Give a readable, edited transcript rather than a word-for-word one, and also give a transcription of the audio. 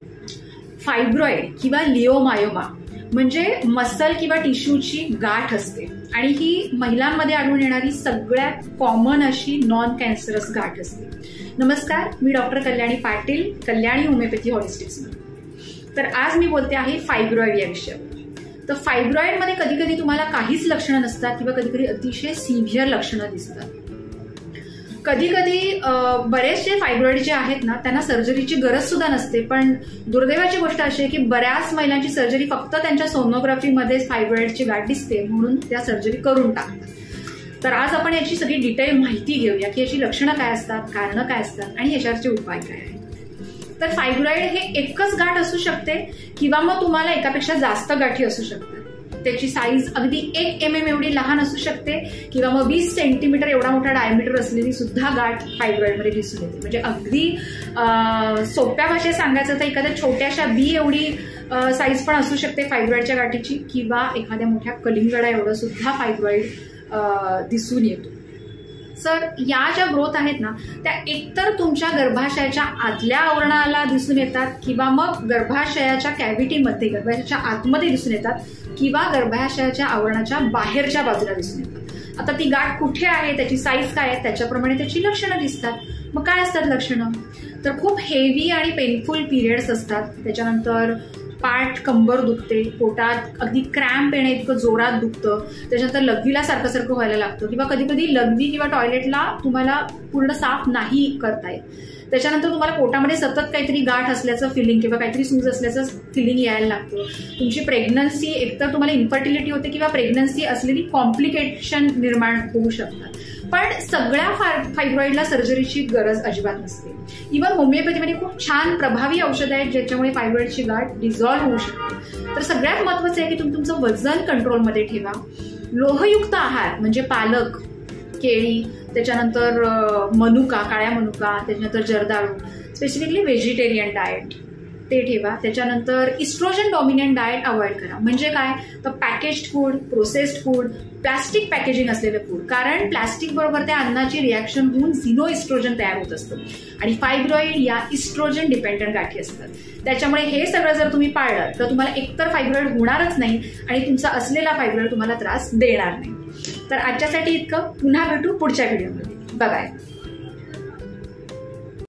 Fibroid किंवा लिओमायोमा म्हणजे muscle किंवा टिश्यूची गाठ असते आणि ही महिलांमध्ये आढळून येणारी सगळ्यात कॉमन अशी नॉन कॅन्सरस गाठ असते. नमस्कार, मी डॉक्टर कल्याणी पाटील, कल्याणी होमिओपॅथी हॉलिस्टिक्स. तर आज मी बोलते आहे फायब्रॉइड या विषयावर. तर फायब्रॉइडमध्ये कधी कधी तुम्हाला काहीच लक्षणं नसतात किंवा कधी कधी अतिशय सिव्हिअर लक्षणं दिसतात. कधी कधी बरेचसे फायब्रॉइड जे आहेत ना त्यांना सर्जरीची गरज सुद्धा नसते, पण दुर्दैवाची गोष्ट अशी आहे की बऱ्याच महिलांची सर्जरी फक्त त्यांच्या सोनोग्राफीमध्ये फायब्रॉइडची गाठ दिसते म्हणून त्या सर्जरी करून टाकतात. तर आज आपण याची सगळी डिटेल माहिती घेऊया की याची लक्षणं काय असतात, कारणं काय असतात आणि याच्यावरचे उपाय काय आहेत. तर फायब्रॉइड हे एकच गाठ असू शकते किंवा मग तुम्हाला एकापेक्षा जास्त गाठी असू शकतात. त्याची साईज अगदी 1 mm एवढी लहान असू शकते किंवा मग 20 सेंटीमीटर एवढा मोठा डायमीटर असलेली सुद्धा गाठ फायब्रॉइडमध्ये दिसून येते. म्हणजे अगदी सोप्या भाषेत सांगायचं तर एखाद्या छोट्याशा बी एवढी साईज पण असू शकते फायब्रॉइडच्या गाठीची किंवा एखाद्या मोठ्या कलिंगडा एवढं सुद्धा फायब्रॉइड दिसून येतो. सर, या ज्या ग्रोथ आहेत ना त्या एकतर तुमच्या गर्भाशयाच्या आतल्या आवरणाला दिसून येतात किंवा मग गर्भाशयाच्या कॅव्हिटीमध्ये, गर्भाशयाच्या आतमध्ये दिसून येतात किंवा गर्भाशयाच्या आवरणाच्या बाहेरच्या बाजूला दिसून येतात. आता ती गाठ कुठे आहे, त्याची साईज काय आहे, त्याच्याप्रमाणे त्याची लक्षणं दिसतात. मग काय असतात लक्षणं? तर खूप हेवी आणि पेनफुल पिरियड्स असतात. त्याच्यानंतर पाठ कंबर दुखते, पोटात अगदी क्रॅम्प येणे इतकं जोरात दुखतं. त्याच्यानंतर लघवीला सारखं सारखं व्हायला लागतं किंवा कधी कधी लघवी किंवा टॉयलेटला तुम्हाला पूर्ण साफ नाही करता येत. त्याच्यानंतर तुम्हाला पोटामध्ये सतत काहीतरी गाठ असल्याचं फिलिंग किंवा काहीतरी सूज असल्याचं फिलिंग यायला लागतं. तुमची प्रेग्नन्सी एकतर तुम्हाला इन्फर्टिलिटी होते किंवा प्रेग्नन्सी असलेली कॉम्प्लिकेशन निर्माण होऊ शकतात. पण सगळ्या फायब्रॉइडला सर्जरीची गरज अजिबात नसते. इव्हन होमिओपॅथीमध्ये खूप छान प्रभावी औषधं आहेत ज्याच्यामुळे फायब्रॉइडची गाठ डिझॉल्व्ह होऊ शकते. तर सगळ्यात महत्वाचं आहे की तुम्ही तुमचं वजन कंट्रोलमध्ये ठेवा. लोहयुक्त आहार म्हणजे पालक, केळी, त्याच्यानंतर मनुका, काळ्या मनुका, त्याच्यानंतर जर्दाळू, स्पेसिफिकली व्हेजिटेरियन डाएट ते ठेवा. त्याच्यानंतर इस्ट्रोजन डॉमिनंट डाएट अवॉइड करा. म्हणजे काय तर packaged food, processed food, plastic packaging असलेलं फूड. कारण प्लास्टिक बरोबर त्या अन्नाची रिॲक्शन होऊन झिनो इस्ट्रोजन तयार होत असतं आणि फायब्रॉइड या इस्ट्रोजन डिपेंडंट गाठी असतात. त्याच्यामुळे हे सगळं जर तुम्ही पाळलं तर तुम्हाला एकतर फायब्रॉइड होणारच नाही आणि तुमचा असलेला फायब्रॉइड तुम्हाला त्रास देणार नाही. तर आजच्यासाठी इतकं. पुन्हा भेटू पुढच्या व्हिडिओमध्ये. बाय.